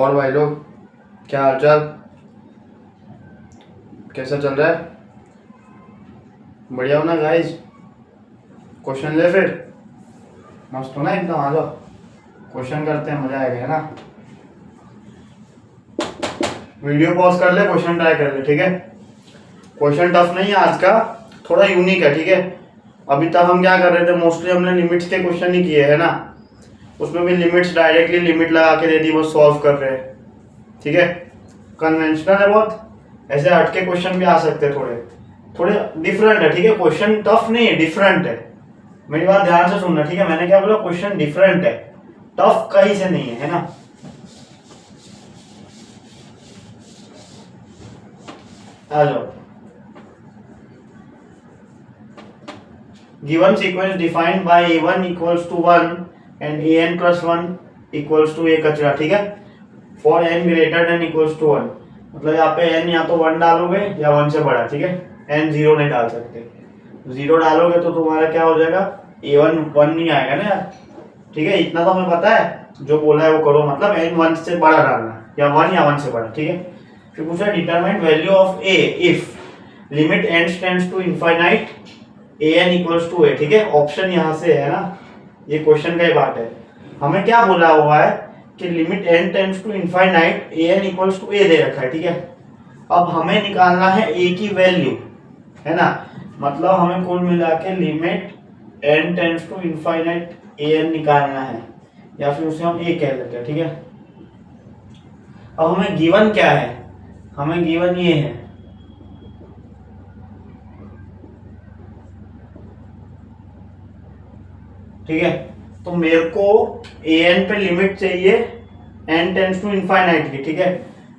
और भाई लोग, क्या हालचाल, कैसा चल रहा है? बढ़िया हो ना गाइस? क्वेश्चन ले फिर, मस्त हो ना एकदम। आ जाओ, क्वेश्चन करते हैं, मजा आएगा, है ना? वीडियो पॉज कर ले, क्वेश्चन ट्राई कर ले, ठीक है? क्वेश्चन टफ नहीं है आज का, थोड़ा यूनिक है, ठीक है? अभी तक हम क्या कर रहे थे, मोस्टली हमने लिमिट्स के क्वेश्चन ही किए, है ना? उसमें भी लिमिट्स डायरेक्टली लिमिट लगा के दे दी, वो सॉल्व कर रहे हैं, ठीक है? कन्वेंशनल है बहुत, ऐसे हटके क्वेश्चन भी आ सकते हैं, थोड़े थोड़े डिफरेंट है, ठीक है? क्वेश्चन टफ नहीं है, डिफरेंट है। मेरी बात ध्यान से सुनना, ठीक है? मैंने क्या बोला, क्वेश्चन डिफरेंट है, टफ कहीं से नहीं है ना? आ जाओ। Given sequence defined by a1 equals to 1 and an plus 1 equals to a कचरा, ठीक है? For n greater than equals to 1, मतलब यहाँ पे n या तो 1 डालोगे या 1 से बड़ा, ठीक है? n 0 नहीं डाल सकते, 0 डालोगे तो तुम्हारा क्या हो जाएगा, a1 1 नहीं आएगा ना यार, ठीक है? इतना तो हमें पता है, जो बोला है वो करो, मतलब n 1 से बड़ा डालना, या 1 से बड़ा, ठीक है? फिर पूछा determine value of a if limit n tends to infinite an equals to a, ठीक है? ऑप्शन यहाँ से है ना, ये क्वेश्चन का ही बात है। हमें क्या बोला हुआ है कि limit n tends to infinite an equals to a दे रखा है, ठीक है? अब हमें निकालना है a की वैल्यू, है ना? मतलब हमें कुल मिला के limit n tends to infinite an निकालना है, या फिर उसे हम a कह लेते हैं, ठीक है? अब हमें गिवन क्या है, हमें गिवन ये है, ठीक है? तो मेरे को an पे लिमिट चाहिए n टेंड्स टू इनफाइनाइट की, ठीक है?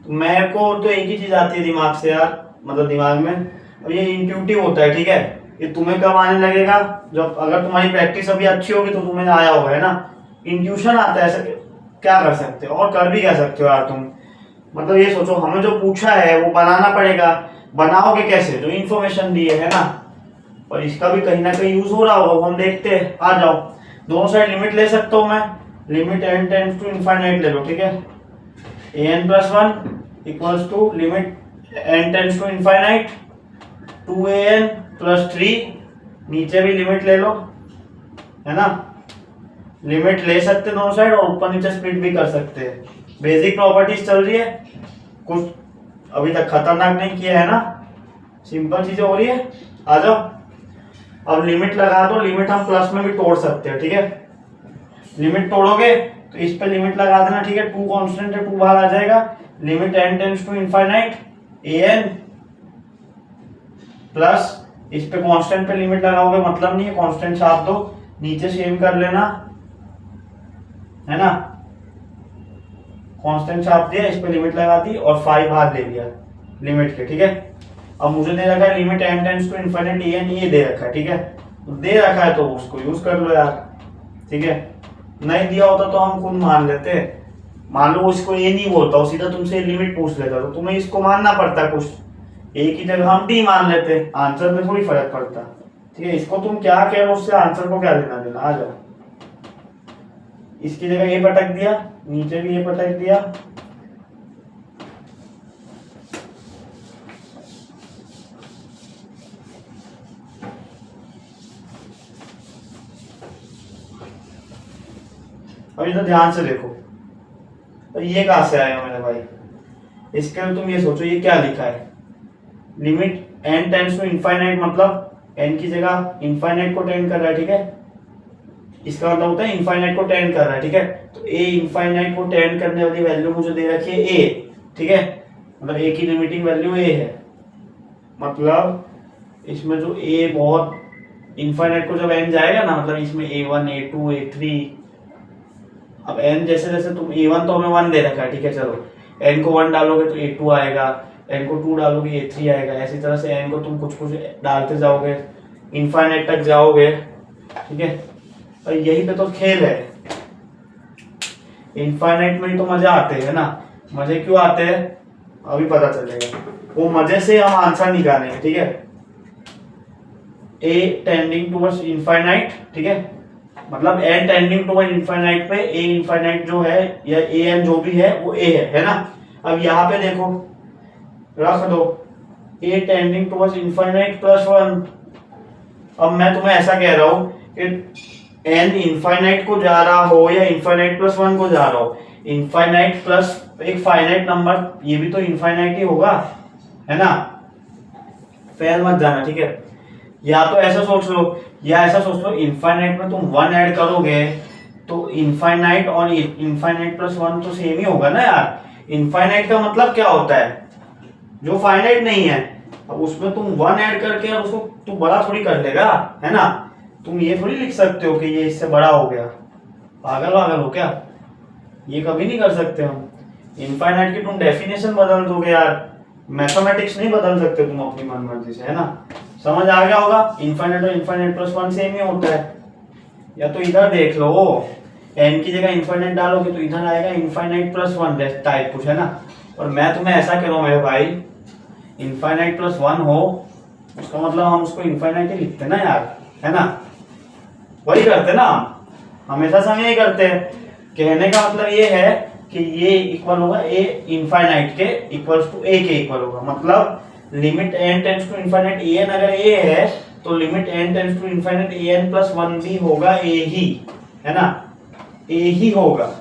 तो मेरे को तो एक ही चीज आती है दिमाग से यार, मतलब दिमाग में, और ये इंट्यूटिव होता है, ठीक है? ये तुम्हें कब आने लगेगा, जब अगर तुम्हारी प्रैक्टिस अभी अच्छी होगी तो तुम्हें आया होगा, है ना? इंट्यूशन आता है, ऐसा क्या कर सकते हो, और कर भी क्या सकते हो यार तुम? मतलब ये सोचो, हमें जो पूछा है वो बनाना पड़ेगा, बनाओगे कैसे, जो इन्फॉर्मेशन दी है ना? और इसका भी कहीं ना कहीं यूज हो रहा होगा, वो हम देखते हैं। आ जाओ, दोनों साइड लिमिट ले सकता हूँ मैं, limit n tends to infinite ले लो, ठीक है? an plus 1 equals to limit n tends to infinite 2an plus 3, नीचे भी लिमिट ले लो, है ना? लिमिट ले सकते दोनों साइड, और ऊपर नीचे स्प्लिट भी कर सकते हैं। बेसिक प्रॉपर्टीज चल रही है, कुछ अभी तक खतरनाक नहीं किया है ना, सिंपल चीजें हो रही है। आ जाओ, अब लिमिट लगा दो, लिमिट हम प्लस में भी तोड़ सकते हैं, ठीक है? लिमिट तोड़ोगे तो इस पे लिमिट लगा देना, ठीक है? 2 कांस्टेंट है, 2 बाहर आ जाएगा, limit n tends to infinite an plus इस पे कांस्टेंट पे लिमिट लगाओगे, मतलब नहीं है, कांस्टेंट छाप दो, नीचे सेम कर लेना, है ना? कांस्टेंट छाप दिया, इस पे लिमिट लगा दी, और 5 बाहर ले लिया लिमिट के, ठीक है? अब मुझे दे रखा है limit n tends to infinite an, ये दे रखा है, ठीक है? तो दे रखा है तो उसको यूज कर लो यार, ठीक है? नहीं दिया होता तो हम खुद मान लेते, मान लो इसको ये नहीं बोलता, वो सीधा तुमसे लिमिट पूछ लेता, तो तुम्हें इसको मानना पड़ता, कुछ एक ही जगह हम टी मान लेते, आंसर में थोड़ी फर्क पड़ता, ठीक है? इसको तुम क्या कह रहे हो, उससे आंसर को क्या लेना देना। आ जाओ, इसकी जगह ये पटक दिया, नीचे भी ये पटक दिया, अब इधर ध्यान से देखो, तो ये कहां से आया मेरे भाई? इसके लिए तुम ये सोचो, ये क्या लिखा है, limit n tends to infinite, मतलब n की जगह इनफाइनाइट को टेंड कर रहा है, ठीक है? इसका मतलब होता है इनफाइनाइट को टेंड कर रहा है, ठीक है? तो a इनफाइनाइट को टेंड करने वाली वैल्यू मुझे दे रखी है a, ठीक है? मतलब a की लिमिटिंग वैल्यू a है, मतलब इसमें जो a बहुत इनफाइनाइट को जब n जाएगा ना, मतलब इसमें a1 a2 a3, अब n जैसे जैसे तुम a1 तो हमें 1 दे रखा है, ठीक है? चलो, n को 1 डालोगे तो a2 आएगा, n को 2 डालोगे a3 आएगा, ऐसी तरह से n को तुम कुछ कुछ डालते जाओगे, इनफाइनाइट तक जाओगे, ठीक है? और यही पे तो खेल है, इनफाइनाइट में ही तो मजे आते हैं ना। मजे क्यों आते हैं अभी पता चलेगा, वो मजे से हम आंसर निकालेंगे, ठीक है? a टेंडिंग टुवर्ड्स इनफाइनाइट, ठीक है? मतलब n टेंडिंग टू इनफाइनाइट पे a इनफाइनाइट जो है या a n जो भी है वो a है ना। अब यहाँ पे देखो रख दो a tending to infinite plus 1। अब मैं तुम्हें ऐसा कह रहा हूँ कि n इनफाइनाइट को जा रहा हो या इनफाइनाइट प्लस 1 को जा रहा हो, इनफाइनाइट प्लस एक फाइनाइट नंबर, ये भी तो इनफाइनाइट ही होगा, है ना। फेल मत जाना, ठीक है। या तो ऐसा सोच लो या ऐसा सोच लो, इनफाइनाइट में तुम 1 ऐड करोगे तो इनफाइनाइट और इनफाइनाइट प्लस 1 तो सेम ही होगा ना यार। इनफाइनाइट का मतलब क्या होता है, जो फाइनाइट नहीं है। अब उसमें तुम 1 ऐड करके अब उसको तू बड़ा थोड़ी कर लेगा, है ना। तुम ये थोड़ी लिख सकते हो कि ये इससे बड़ा हो गया, पागल वागल हो क्या, ये कभी नहीं कर सकते हम। इनफाइनाइट की तुम डेफिनेशन बदल दोगे यार, मैथमेटिक्स नहीं बदल सकते तुम अपनी मनमर्जी से, है ना। समझ आ गया होगा, इनफाइनाइट और इनफाइनाइट प्लस 1 सेम ही होता है। या तो इधर देख लो, n की जगह इनफाइनाइट डालोगे तो इधर आएगा इनफाइनाइट प्लस 1 टाइप कुछ, है ना। और मैं तुम्हें ऐसा कह रहा हूँ मेरे भाई, इनफाइनाइट प्लस 1 हो उसका मतलब हम उसको इनफाइनाइट ही लिखते ना यार, है ना। वही करते ना हम हमेशा से, हम यही करते हैं। कहने का मतलब ये है कि ये इक्वल होगा a इनफाइनाइट के इक्वल्स टू a के इक्वल होगा। मतलब limit n tends to infinite an अगर a है तो limit n tends to infinite an plus 1 भी होगा a ही, है ना, a ही होगा।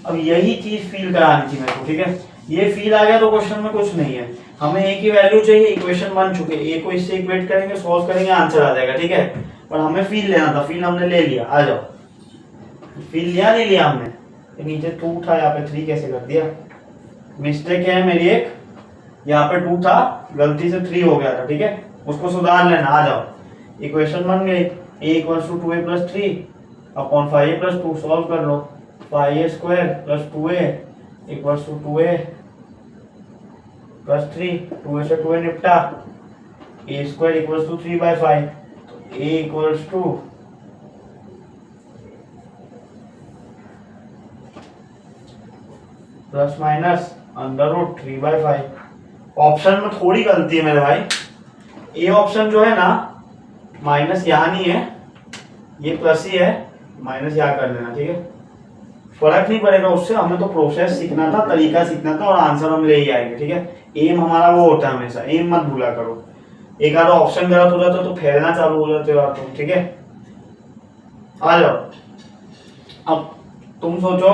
अब यही चीज फील करानी थी मेरे को, ठीक है। ये फील आ गया तो क्वेश्चन में कुछ नहीं है, हमें a की वैल्यू चाहिए, इक्वेशन बन चुके, a को इससे इक्वेट करेंगे, सॉल्व करेंगे, आंसर आ जाएगा, ठीक है। पर हमें फील लेना था, फील हमने ले लिया। आ जाओ, फील लिया नहीं लिया हमने, नीचे 2 था यहाँ पे 3 कैसे कर दिया, मिस्टेक है मेरी एक, यहाँ पे 2 था गलती से 3 हो गया था, ठीक है, उसको सुधार लेना। आ जाओ, इक्वेशन बन गई, a equals to 2a plus 3 upon 5a plus 2, solve कर लो। 5a square plus 2a equals to 2a plus 3, 2a से 2a निपटा, a स्क्वायर इक्वल्स टू 3/5, तो a equals to plus minus under root 3/5। Option में थोड़ी गलती है मेरे भाई, ए ऑप्शन जो है ना, माइनस यहाँ नहीं है, ये प्लस ही है, माइनस यहाँ कर लेना, ठीक है। फर्क नहीं पड़ेगा उससे, हमें तो प्रोसेस सीखना था, तरीका सीखना था, और आंसर हम ले ही आएंगे, ठीक है। एम हमारा वो होता है हमेशा, एम मत भूला करो। एक आधा ऑप्शन गलत हो जाता तो फैलना चालू हो जाते हो आप, ठीक है। आ जाओ, अब तुम सोचो,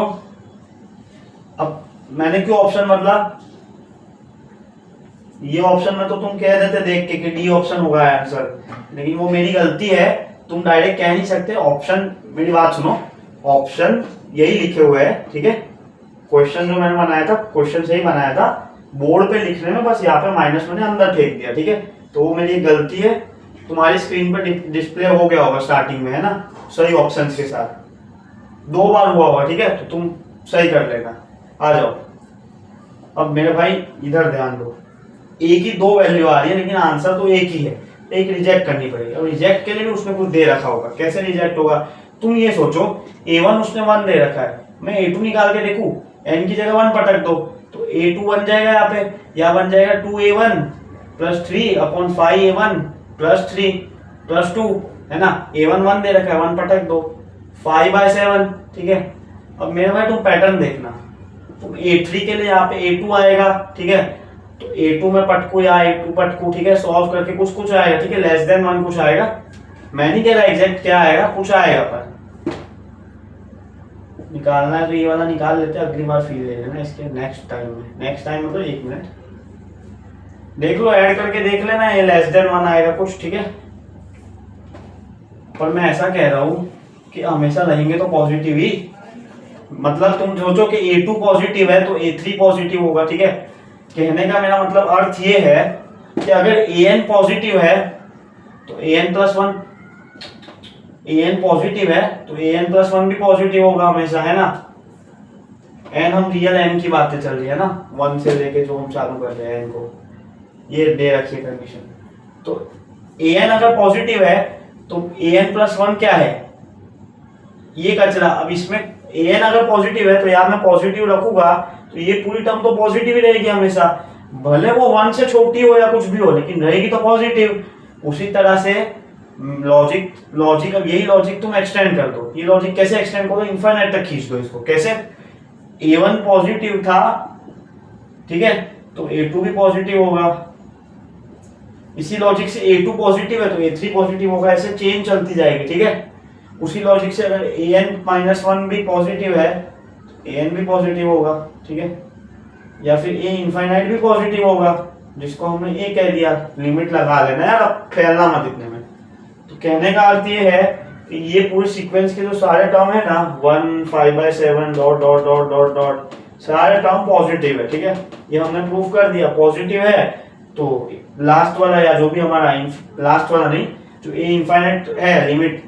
अब मैंने क्यों ऑप्शन बदला, ये ऑप्शन में तो तुम कह देते देख के कि डी ऑप्शन होगा आंसर, लेकिन वो मेरी गलती है, तुम डायरेक्ट कह नहीं सकते ऑप्शन। मेरी बात सुनो, ऑप्शन यही लिखे हुए हैं, ठीक है। क्वेश्चन जो मैंने बनाया था, क्वेश्चन से ही बनाया था, बोर्ड पे लिखने में बस यहाँ पे माइनस मैंने अंदर फेंक दिया, ठीक है। तो वो मेरी गलती है, तुम्हारी स्क्रीन पर डिस्प्ले हो गया होगा स्टार्टिंग में, है ना, सही ऑप्शन के साथ 2 बार हुआ होगा, ठीक है, तो तुम सही कर लेना। आ जाओ, अब मेरे भाई इधर ध्यान दो, ए की 2 वैल्यू आ रही है लेकिन आंसर तो एक ही है, एक रिजेक्ट करनी पड़ेगी। अब रिजेक्ट के लिए भी उसने कुछ दे रखा होगा, कैसे रिजेक्ट होगा, तुम ये सोचो, a1 उसने 1 दे रखा है, मैं a2 निकाल के देखूं, n की जगह 1 पटक दो तो a2 बन जाएगा यहाँ पे, या बन जाएगा 2a1 plus 3 upon 5a1 plus 3 plus 2, है ना। a1 1 दे रखा है, 1 पटक दो, 5/7, ठीक है। अब मेरे भाई तुम पैटर्न देखना, तुम a3 के लिए यहाँ पे a2 आएगा, ठीक है, तो a2 में पटको या a2 पटको, ठीक है, सॉल्व करके कुछ कुछ आएगा, ठीक है, लेस देन 1 कुछ आएगा, मैं नहीं कह रहा एग्जैक्ट क्या आएगा, कुछ आएगा, पर निकालना है तो ये वाला निकाल लेते हैं, अगली बार फील ले लेना इसके नेक्स्ट टाइम में तो 1 मिनट देख लो, ऐड करके देख लेना, ये लेस देन 1 आएगा कुछ, ठीक है। पर मैं ऐसा कह रहा हूँ कि हमेशा रहेंगे तो पॉजिटिव ही, मतलब तुम सोचो कि a2 पॉजिटिव है तो a3 पॉजिटिव होगा, ठीक है। कहने का मेरा मतलब अर्थ ये है कि अगर an पॉजिटिव है तो an प्लस 1, an पॉजिटिव है तो an प्लस 1 भी पॉजिटिव होगा हमेशा, है ना। n हम रियल n की बातें चल रही है ना, 1 से लेके जो हम चालू कर रहे हैं n को, ये दे रखी है कंडीशन। तो an अगर पॉजिटिव है तो an प्लस 1 क्या है, ये कचरा। अब इसमें an अगर पॉजिटिव है तो यार मैं पॉजिटिव रखूंगा तो ये पूरी टर्म तो पॉजिटिव ही रहेगी हमेशा, भले वो 1 से छोटी हो या कुछ भी हो, लेकिन रहेगी तो पॉजिटिव। उसी तरह से लॉजिक लॉजिक अब यही लॉजिक तुम एक्सटेंड कर दो। ये लॉजिक कैसे एक्सटेंड करो, इनफाइनाइट तक खींच दो इसको। कैसे, A1 पॉजिटिव था, ठीक है, तो A2 भी पॉजिटिव होगा। इसी लॉजिक से A2 पॉजिटिव है तो A3 पॉजिटिव होगा, ऐसे चेन चलती जाएगी, ठीक है। उसी लॉजिक से अगर an-1 भी पॉजिटिव है तो an भी पॉजिटिव होगा, ठीक है, या फिर a इनफाइनाइट भी पॉजिटिव होगा, जिसको हमने a कह दिया। लिमिट लगा लेना यार, अब फैलना मत इतने में। तो कहने का अर्थ ये है कि ये पूरे सीक्वेंस के जो सारे टर्म है ना 1 5/7 dot dot dot dot dot सारे टर्म पॉजिटिव है, ठीक है। ये हमने प्रूव कर दिया पॉजिटिव है। तो लास्ट वाला या जो भी हमारा लास्ट वाला नहीं, जो a इनफाइनाइट है, limit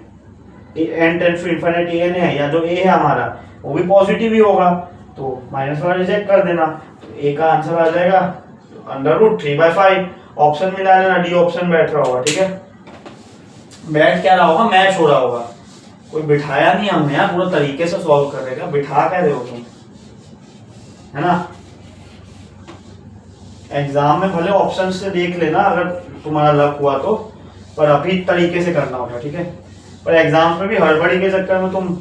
n tends to infinite an है, या जो a है हमारा वो भी पॉजिटिव ही होगा, तो माइनस वाला रिजेक्ट कर देना। तो a का आंसर आ जाएगा √3/5। ऑप्शन मिला लेना, डी ऑप्शन बैठ रहा होगा, ठीक है। बैठ क्या रहा होगा, मैच हो रहा होगा, कोई बिठाया नहीं हमने यार, पूरा तरीके से सॉल्व करेगा, बिठा क्या रहे हो तुम, है ना। एग्जाम में भले ऑप्शन से देख लेना अगर तुम्हारा लक हुआ तो, पर अभी तरीके से करना होगा, ठीक है। पर एग्जाम में भी हड़बड़ी के चक्कर में तुम,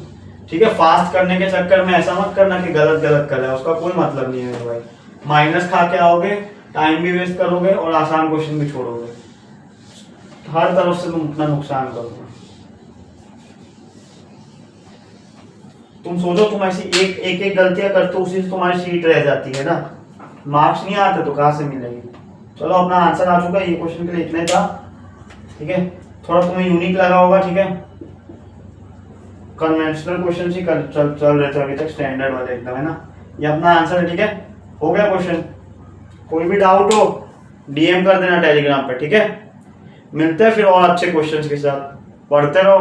ठीक है, फास्ट करने के चक्कर में ऐसा मत करना कि गलत गलत कर रहा है, उसका कोई मतलब नहीं है भाई। माइनस खा के आओगे, टाइम भी वेस्ट करोगे और आसान क्वेश्चन भी छोड़ोगे, हर तरफ से तुम अपना नुकसान करोगे। तुम सोचो तुम ऐसी एक एक गलतियां करते हो, उसी से तुम्हारी सीट रह जाती है ना, मार्क्स नहीं आते तो कहाँ से मिलेगी। चलो अपना आंसर आ चुका है, ये क्वेश्चन के लिए इतने था, ठीक है। थोड़ा तुम्हें यूनिक लगा होगा, ठीक है, कन्वेंशनल क्वेश्चन ही चल रहे थे अभी तक, स्टैंडर्ड वाले एकदम, है ना। ये अपना आंसर है, ठीक है, हो गया क्वेश्चन। कोई भी डाउट हो DM कर देना टेलीग्राम पे, ठीक है। मिलते हैं फिर और अच्छे क्वेश्चंस के साथ, पढ़ते रहो।